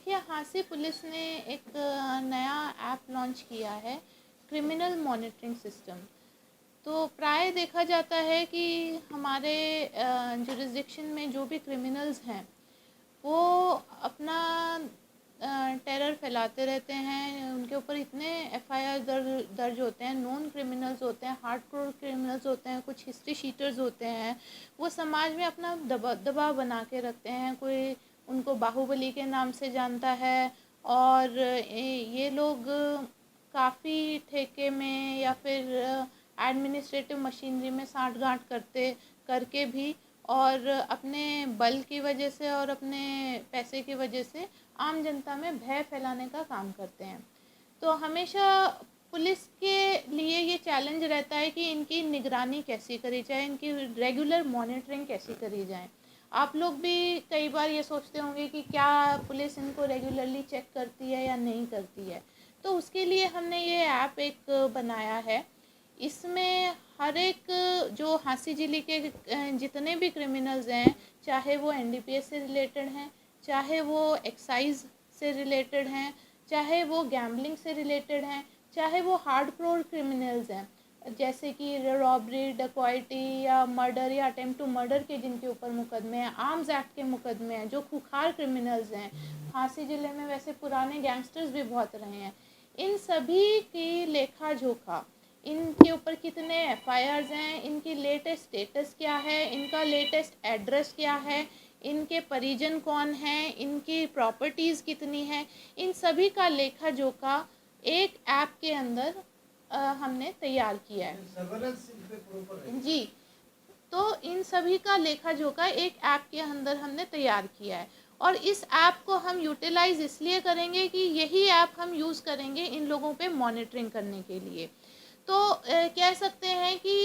देखिए, हांसी पुलिस ने एक नया ऐप लॉन्च किया है, क्रिमिनल मॉनिटरिंग सिस्टम। तो प्राय देखा जाता है कि हमारे जुरिस्डिक्शन में जो भी क्रिमिनल्स हैं वो अपना टेरर फैलाते रहते हैं। उनके ऊपर इतने एफआईआर दर्ज होते हैं, नॉन क्रिमिनल्स होते हैं, हार्डकोर क्रिमिनल्स होते हैं, कुछ हिस्ट्री शीटर्स होते हैं। वो समाज में अपना दबाव बना के रखते हैं। कोई उनको बाहुबली के नाम से जानता है और ये लोग काफ़ी ठेके में या फिर एडमिनिस्ट्रेटिव मशीनरी में साँठ-गाँठ करके भी और अपने बल की वजह से और अपने पैसे की वजह से आम जनता में भय फैलाने का काम करते हैं। तो हमेशा पुलिस के लिए ये चैलेंज रहता है कि इनकी निगरानी कैसी करी जाए, इनकी रेगुलर मॉनिटरिंग कैसी करी जाए। आप लोग भी कई बार ये सोचते होंगे कि क्या पुलिस इनको रेगुलरली चेक करती है या नहीं करती है। तो उसके लिए हमने ये ऐप एक बनाया है। इसमें हर एक जो हांसी जिले के जितने भी क्रिमिनल्स हैं, चाहे वो एनडीपीएस से रिलेटेड हैं, चाहे वो एक्साइज से रिलेटेड हैं, चाहे वो गैम्बलिंग से रिलेटेड हैं, चाहे वो हार्डकोर क्रिमिनल्स हैं, जैसे कि रॉबरी, डकॉइटी या मर्डर या अटेम्प्ट टू मर्डर के जिनके ऊपर मुकदमे हैं, आर्म्स एक्ट के मुकदमे हैं, जो खुखार क्रिमिनल्स हैं। हांसी जिले में वैसे पुराने गैंगस्टर्स भी बहुत रहे हैं। इन सभी की लेखा जोखा, इनके ऊपर कितने एफआईआर्स हैं, इनकी लेटेस्ट स्टेटस क्या है, इनका लेटेस्ट एड्रेस क्या है, इनके परिजन कौन हैं, इनकी प्रॉपर्टीज़ कितनी हैं, इन सभी का लेखा जोखा एक ऐप के अंदर हमने तैयार किया है। जी, तो इन सभी का लेखा जोखा एक ऐप के अंदर हमने तैयार किया है और इस ऐप को हम यूटिलाइज़ इसलिए करेंगे कि यही ऐप हम यूज़ करेंगे इन लोगों पे मॉनिटरिंग करने के लिए। तो कह सकते हैं कि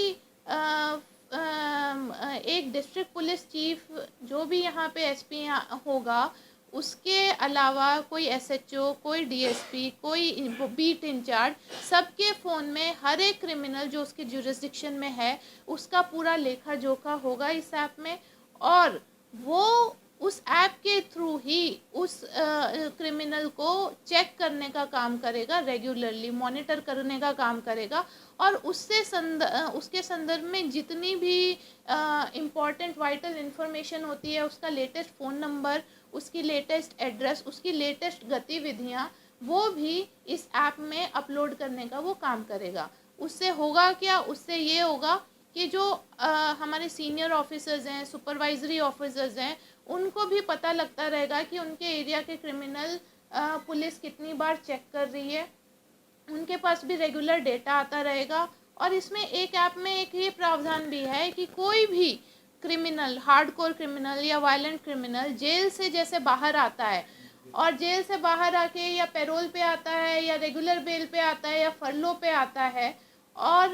एक डिस्ट्रिक्ट पुलिस चीफ जो भी यहाँ पे एसपी होगा, उसके अलावा कोई एसएचओ, कोई डीएसपी, कोई बीट इंचार्ज, सबके फ़ोन में हर एक क्रिमिनल जो उसके जुरिस्डिक्शन में है उसका पूरा लेखा जोखा होगा इस ऐप में। और वो उस ऐप के थ्रू ही उस क्रिमिनल को चेक करने का काम करेगा, रेगुलरली मॉनिटर करने का काम करेगा और उसके संदर्भ में जितनी भी इम्पॉर्टेंट वाइटल इन्फॉर्मेशन होती है, उसका लेटेस्ट फ़ोन नंबर, उसकी लेटेस्ट एड्रेस, उसकी लेटेस्ट गतिविधियाँ, वो भी इस ऐप में अपलोड करने का वो काम करेगा। उससे होगा क्या? उससे ये होगा कि जो हमारे सीनियर ऑफिसर्स हैं, सुपरवाइजरी ऑफिसर्स हैं, उनको भी पता लगता रहेगा कि उनके एरिया के क्रिमिनल पुलिस कितनी बार चेक कर रही है। उनके पास भी रेगुलर डेटा आता रहेगा। और इसमें एक ऐप में एक ये प्रावधान भी है कि कोई भी क्रिमिनल, हार्डकोर क्रिमिनल या वायलेंट क्रिमिनल जेल से जैसे बाहर आता है और जेल से बाहर आके या पैरोल पे आता है या रेगुलर बेल पे आता है या फरलो पे आता है और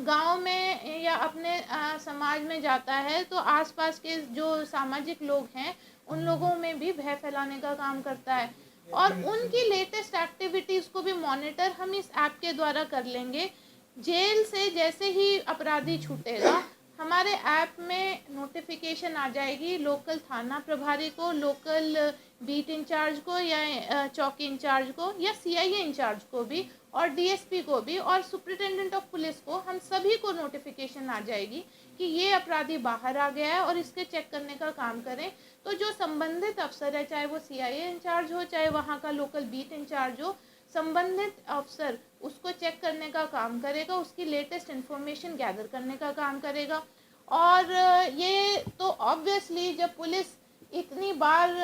गांव में या अपने समाज में जाता है, तो आसपास के जो सामाजिक लोग हैं उन लोगों में भी भय फैलाने का काम करता है और उनकी लेटेस्ट एक्टिविटीज़ को भी मॉनिटर हम इस ऐप के द्वारा कर लेंगे। जेल से जैसे ही अपराधी छूटेगा, हमारे ऐप में नोटिफिकेशन आ जाएगी लोकल थाना प्रभारी को, लोकल बीट इंचार्ज को या चौकी इंचार्ज को या सीआईए इंचार्ज को भी और डीएसपी को भी और सुप्रिटेंडेंट ऑफ पुलिस को, हम सभी को नोटिफिकेशन आ जाएगी कि ये अपराधी बाहर आ गया है और इसके चेक करने का काम करें। तो जो संबंधित अफसर है, चाहे वो सीआईए इंचार्ज हो, चाहे वहाँ का लोकल बीट इंचार्ज हो, संबंधित अफसर उसको चेक करने का काम करेगा, उसकी लेटेस्ट इन्फॉर्मेशन गैदर करने का काम करेगा। और ये तो ऑब्वियसली जब पुलिस इतनी बार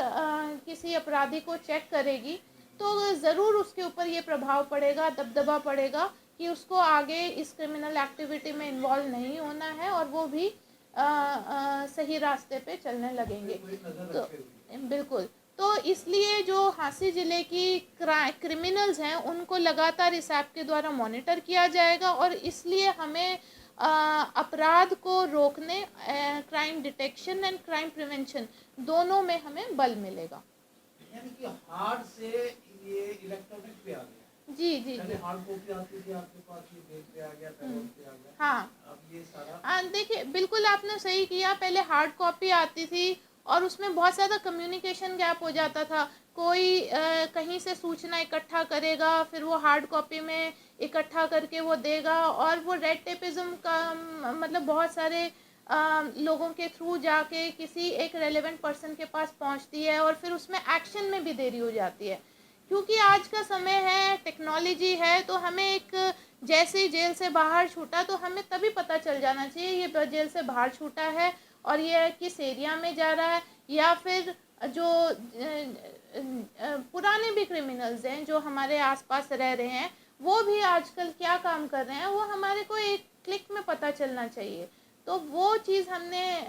किसी अपराधी को चेक करेगी तो ज़रूर उसके ऊपर ये प्रभाव पड़ेगा, दबदबा पड़ेगा कि उसको आगे इस क्रिमिनल एक्टिविटी में इन्वॉल्व नहीं होना है और वो भी सही रास्ते पे चलने लगेंगे। तो बिल्कुल, तो इसलिए जो हांसी ज़िले की क्रिमिनल्स हैं उनको लगातार इस ऐप के द्वारा मॉनिटर किया जाएगा और इसलिए हमें अपराध को रोकने, crime detection and crime prevention दोनों में हमें बल मिलेगा। यानी कि हार्ड से ये इलेक्ट्रॉनिक पे आ गया। जी जी पहले हार्ड कॉपी आती थी आपके पास, ये पेज पे आ गया, पैरोल पे आ गया। हाँ, अब ये सारा देखिए बिल्कुल आपने सही किया। पहले हार्ड कॉपी आती थी और उसमें बहुत ज़्यादा कम्युनिकेशन गैप हो जाता था। कोई कहीं से सूचना इकट्ठा करेगा, फिर वो हार्ड कॉपी में इकट्ठा करके वो देगा, और वो रेड टेपिज़्म का मतलब बहुत सारे लोगों के थ्रू जाके किसी एक रेलेवेंट पर्सन के पास पहुंचती है, और फिर उसमें एक्शन में भी देरी हो जाती है। क्योंकि आज का समय है, टेक्नोलॉजी है, तो हमें एक जैसे ही जेल से बाहर छूटा तो हमें तभी पता चल जाना चाहिए ये जेल से बाहर छूटा है और ये किस एरिया में जा रहा है, या फिर जो पुराने भी क्रिमिनल्स हैं जो हमारे आसपास रह रहे हैं वो भी आजकल क्या काम कर रहे हैं, वो हमारे को एक क्लिक में पता चलना चाहिए। तो वो चीज़ हमने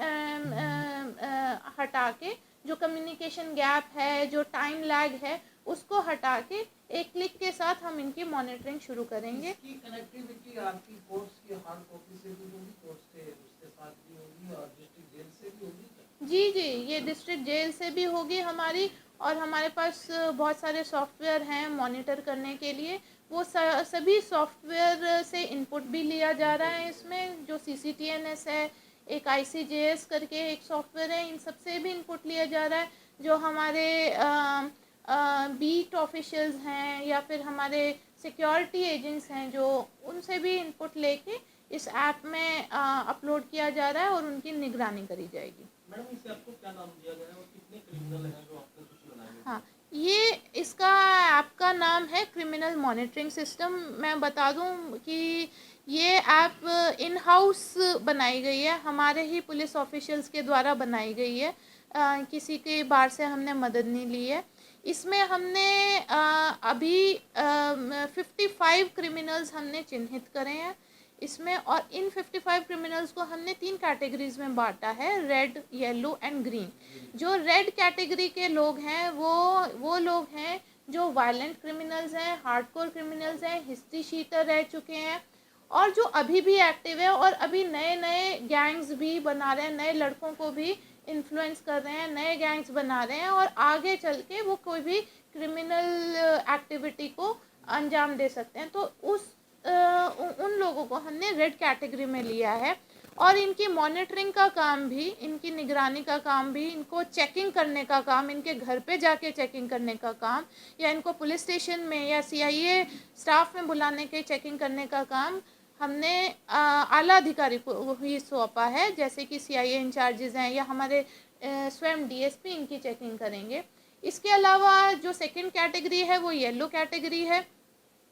हटा के, जो कम्युनिकेशन गैप है, जो टाइम लैग है, उसको हटा के एक क्लिक के साथ हम इनकी मॉनिटरिंग शुरू करेंगे। इसकी कनेक्टिविटी आपकी कोर्ट्स की हार्ड कॉपी से भी होगी, कोर्ट्स के उसके साथ भी होगी, और डिस्ट्रिक्ट जेल से भी होगी क्या? जी जी, ये डिस्ट्रिक्ट जेल से भी होगी हमारी, और हमारे पास बहुत सारे सॉफ्टवेयर हैं मॉनिटर करने के लिए। वो सभी सॉफ्टवेयर से इनपुट भी लिया जा रहा है इसमें, जो CCTNS है, एक ICJS करके एक सॉफ्टवेयर है, इन सब से भी इनपुट लिया जा रहा है। जो हमारे बीट ऑफिशियल्स हैं या फिर हमारे सिक्योरिटी एजेंट्स हैं, जो उनसे भी इनपुट लेके इस ऐप में अपलोड किया जा रहा है और उनकी निगरानी करी जाएगी। मैडम, इस ऐप को क्या नाम दिया गया है और कितने क्रिमिनल हैं जो आपने सूची बनाई है? हाँ, ये इसका ऐप का नाम है क्रिमिनल मॉनिटरिंग सिस्टम। मैं बता दूं कि ये ऐप इन हाउस बनाई गई है, हमारे ही पुलिस ऑफिशियल्स के द्वारा बनाई गई है, किसी के बाहर से हमने मदद नहीं ली है। इसमें हमने अभी 55 क्रिमिनल्स हमने चिन्हित करे हैं इसमें, और इन 55 क्रिमिनल्स को हमने 3 कैटेगरीज में बांटा है, रेड, येलो एंड ग्रीन। जो रेड कैटेगरी के लोग हैं वो लोग हैं जो वायलेंट क्रिमिनल्स हैं, हार्डकोर क्रिमिनल्स हैं, हिस्ट्री शीटर रह चुके हैं, और जो अभी भी एक्टिव है और अभी नए नए गैंग्स भी बना रहे हैं, नए लड़कों को भी इन्फ्लुएंस कर रहे हैं, नए गैंग्स बना रहे हैं, और आगे चल के वो कोई भी क्रिमिनल एक्टिविटी को अंजाम दे सकते हैं। तो उन लोगों को हमने रेड कैटेगरी में लिया है, और इनकी मॉनिटरिंग का काम भी, इनकी निगरानी का काम भी, इनको चेकिंग करने का काम, इनके घर पे जाके चेकिंग करने का काम, या इनको पुलिस स्टेशन में या CIA स्टाफ में बुलाने के चेकिंग करने का काम हमने आला अधिकारी को ही सौंपा है, जैसे कि CIA इंचार्जेस हैं या हमारे स्वयं DSP इनकी चेकिंग करेंगे। इसके अलावा जो सेकंड कैटेगरी है वो येलो कैटेगरी है।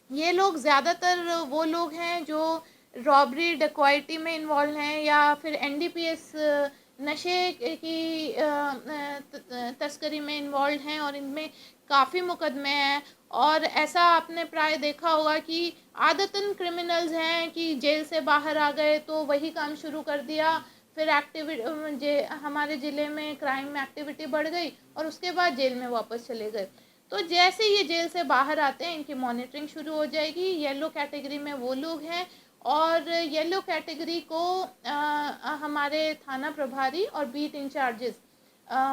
ये लोग ज़्यादातर वो लोग हैं जो रॉबरी डकॉइटी में इन्वॉल्व हैं, या फिर NDPS नशे की तस्करी में इन्वॉल्व हैं, और इनमें काफ़ी मुकदमे हैं। और ऐसा आपने प्राय देखा होगा कि आदतन क्रिमिनल्स हैं कि जेल से बाहर आ गए तो वही काम शुरू कर दिया, फिर हमारे ज़िले में क्राइम एक्टिविटी बढ़ गई और उसके बाद जेल में वापस चले गए। तो जैसे ये जेल से बाहर आते हैं इनकी मॉनिटरिंग शुरू हो जाएगी। येलो कैटेगरी में वो लोग हैं, और येलो कैटेगरी को हमारे थाना प्रभारी और बीट इंचार्जेस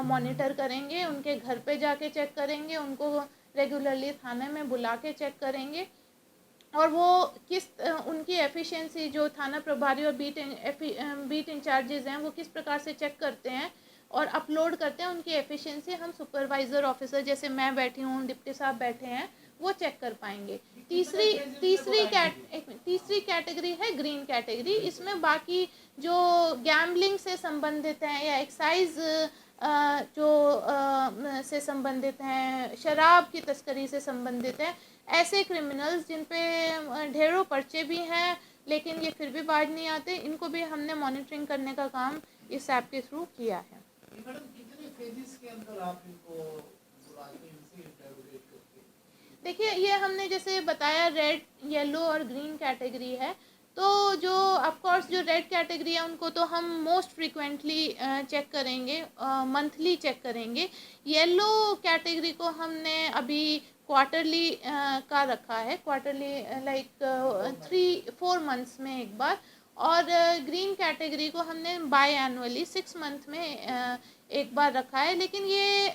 मॉनिटर करेंगे, उनके घर पे जाके चेक करेंगे, उनको रेगुलरली थाने में बुला के चेक करेंगे, और वो उनकी एफिशिएंसी, जो थाना प्रभारी और बीट इंचार्जेस हैं वो किस प्रकार से चेक करते हैं और अपलोड करते हैं, उनकी एफिशिएंसी हम सुपरवाइज़र ऑफिसर, जैसे मैं बैठी हूँ, डिप्टी साहब बैठे हैं, वो चेक कर पाएंगे। तीसरी कैटेगरी है ग्रीन कैटेगरी। इसमें बाकी जो गैम्बलिंग से संबंधित हैं या एक्साइज से संबंधित हैं, शराब की तस्करी से संबंधित हैं, ऐसे क्रिमिनल्स जिन पे ढेरों पर्चे भी हैं लेकिन ये फिर भी बाज नहीं आते, इनको भी हमने मॉनिटरिंग करने का काम इस ऐप के थ्रू किया है। मैडम, कितने फेजेस के अंदर आप इनको बुलाते हैं, इनसे इंटरोगेट करते हैं? देखिए, ये हमने जैसे बताया रेड, येलो और ग्रीन कैटेगरी है, तो जो ऑफकोर्स जो रेड कैटेगरी है उनको तो हम मोस्ट फ्रीक्वेंटली चेक करेंगे, मंथली चेक करेंगे। येलो कैटेगरी को हमने अभी क्वार्टरली का रखा है, क्वार्टरली लाइक 3-4 मंथ्स में एक बार, और ग्रीन कैटेगरी को हमने बाय एनुअली 6 मंथ में एक बार रखा है, लेकिन ये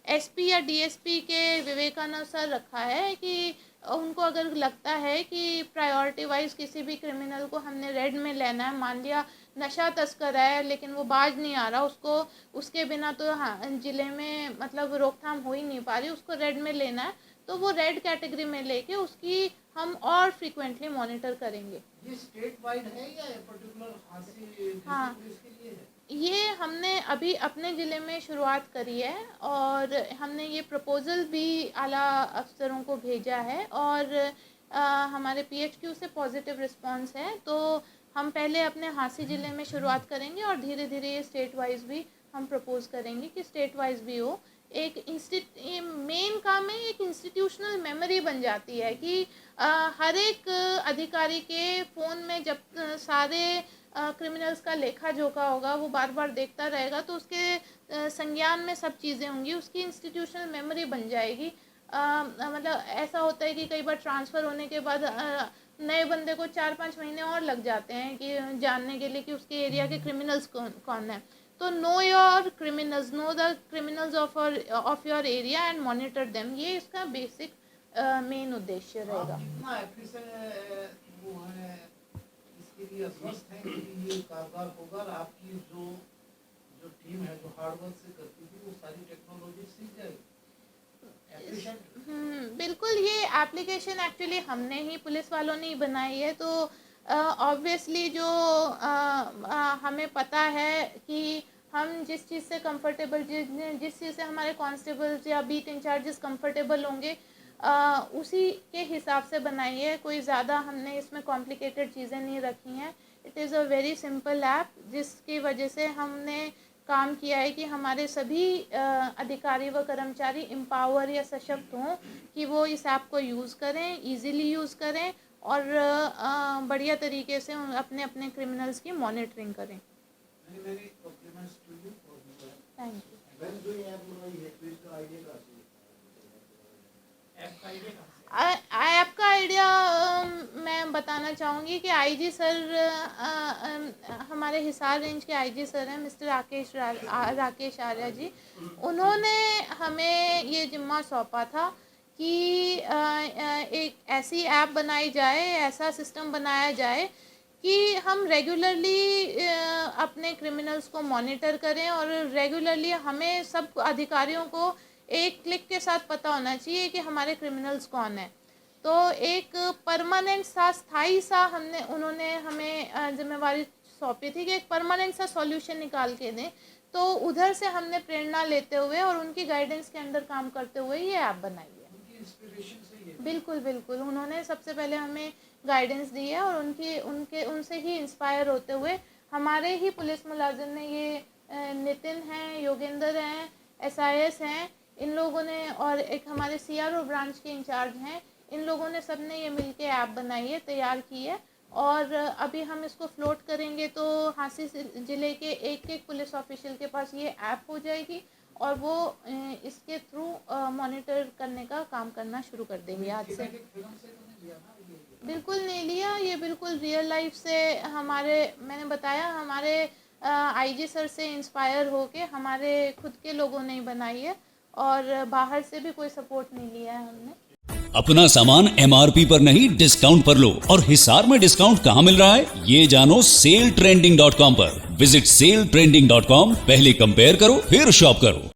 एसपी या डीएसपी के विवेकानुसार रखा है कि उनको अगर लगता है कि प्रायोरिटी वाइज किसी भी क्रिमिनल को हमने रेड में लेना है, मान लिया नशा तस्कर है लेकिन वो बाज नहीं आ रहा, उसको उसके बिना तो हाँ ज़िले में मतलब रोकथाम हो ही नहीं पा रही, उसको रेड में लेना है, तो वो रेड कैटेगरी में लेके उसकी हम और फ्रीक्वेंटली मॉनिटर करेंगे। ये स्टेट वाइड है या पर्टिकुलर हांसी हाँ, पुलिस के लिए है? ये हमने अभी अपने ज़िले में शुरुआत करी है और हमने ये प्रपोज़ल भी आला अफसरों को भेजा है और हमारे पीएचक्यू से पॉजिटिव रिस्पांस है, तो हम पहले अपने हांसी ज़िले में शुरुआत करेंगे और धीरे धीरे ये स्टेट वाइज भी हम प्रपोज करेंगे कि स्टेट वाइज भी हो। एक मेन काम है, एक इंस्टीट्यूशनल मेमोरी बन जाती है कि हर एक अधिकारी के फ़ोन में जब सारे क्रिमिनल्स का लेखा जोखा होगा, वो बार बार देखता रहेगा, तो उसके संज्ञान में सब चीज़ें होंगी, उसकी इंस्टीट्यूशनल मेमोरी बन जाएगी। मतलब ऐसा होता है कि कई बार ट्रांसफ़र होने के बाद नए बंदे को 4-5 महीने और लग जाते हैं कि जानने के लिए कि उसके एरिया के क्रिमिनल्स कौन है। तो know your criminals, know the criminals of your area and monitor them, ये इसका बेसिक मेन उद्देश्य रहेगा। कितना वो है इसके लिए स्वस्थ है कि ये कारगर होगा और आपकी जो टीम है जो हार्ड वर्क से करती थी वो सारी टेक्नोलॉजी सीख जाएगी? बिल्कुल, ये एप्लीकेशन एक्चुअली हमने ही पुलिस वालों ने ही बनाई है, तो ऑब्वियसली जो हमें पता है कि हम जिस चीज़ से कंफर्टेबल, जिस चीज़ से हमारे कांस्टेबल्स या बीट इंचार्जेस कंफर्टेबल होंगे उसी के हिसाब से बनाई है। कोई ज़्यादा हमने इसमें कॉम्प्लिकेटेड चीज़ें नहीं रखी हैं। It is a very simple app, जिसकी वजह से हमने काम किया है कि हमारे सभी अधिकारी व कर्मचारी एम्पावर या सशक्त हों कि वो इस ऐप को यूज़ करें, इजीली यूज़ करें और बढ़िया तरीके से अपने अपने क्रिमिनल्स की मॉनिटरिंग करें। Thank you. ऐप का आइडिया मैं बताना चाहूँगी कि आईजी सर, हमारे हिसार रेंज के आईजी सर हैं मिस्टर राकेश आर्या जी, उन्होंने हमें ये जिम्मा सौंपा था कि एक ऐसी ऐप बनाई जाए, ऐसा सिस्टम बनाया जाए कि हम रेगुलरली अपने क्रिमिनल्स को मॉनिटर करें और रेगुलरली हमें सब अधिकारियों को एक क्लिक के साथ पता होना चाहिए कि हमारे क्रिमिनल्स कौन है। तो एक परमानेंट सा, स्थायी सा उन्होंने हमें जिम्मेवारी सौंपी थी कि एक परमानेंट सा सॉल्यूशन निकाल के दें। तो उधर से हमने प्रेरणा लेते हुए और उनकी गाइडेंस के अंदर काम करते हुए ये ऐप बनाई है। बिल्कुल बिल्कुल, उन्होंने सबसे पहले हमें गाइडेंस दी है और उनसे ही इंस्पायर होते हुए हमारे ही पुलिस मुलाजिम ने, ये नितिन हैं, योगेंद्र हैं, SIS हैं, इन लोगों ने, और एक हमारे CRO ब्रांच के इंचार्ज हैं, इन लोगों ने सब ने ये मिलके ऐप बनाई है, तैयार की है और अभी हम इसको फ्लोट करेंगे तो हांसी ज़िले के एक पुलिस ऑफिशियल के पास ये ऐप हो जाएगी और वो इसके थ्रू मॉनिटर करने का काम करना शुरू कर देंगे आज से। बिल्कुल नहीं लिया, ये बिल्कुल रियल लाइफ से मैंने बताया, हमारे IG सर से इंस्पायर होके हमारे खुद के लोगों ने बनाई है और बाहर से भी कोई सपोर्ट नहीं लिया है हमने। अपना सामान MRP पर नहीं, डिस्काउंट पर लो। और हिसार में डिस्काउंट कहाँ मिल रहा है ये जानो SaleTrending.com पर। विजिट SaleTrending.com, पहले कंपेयर करो फिर शॉप करो।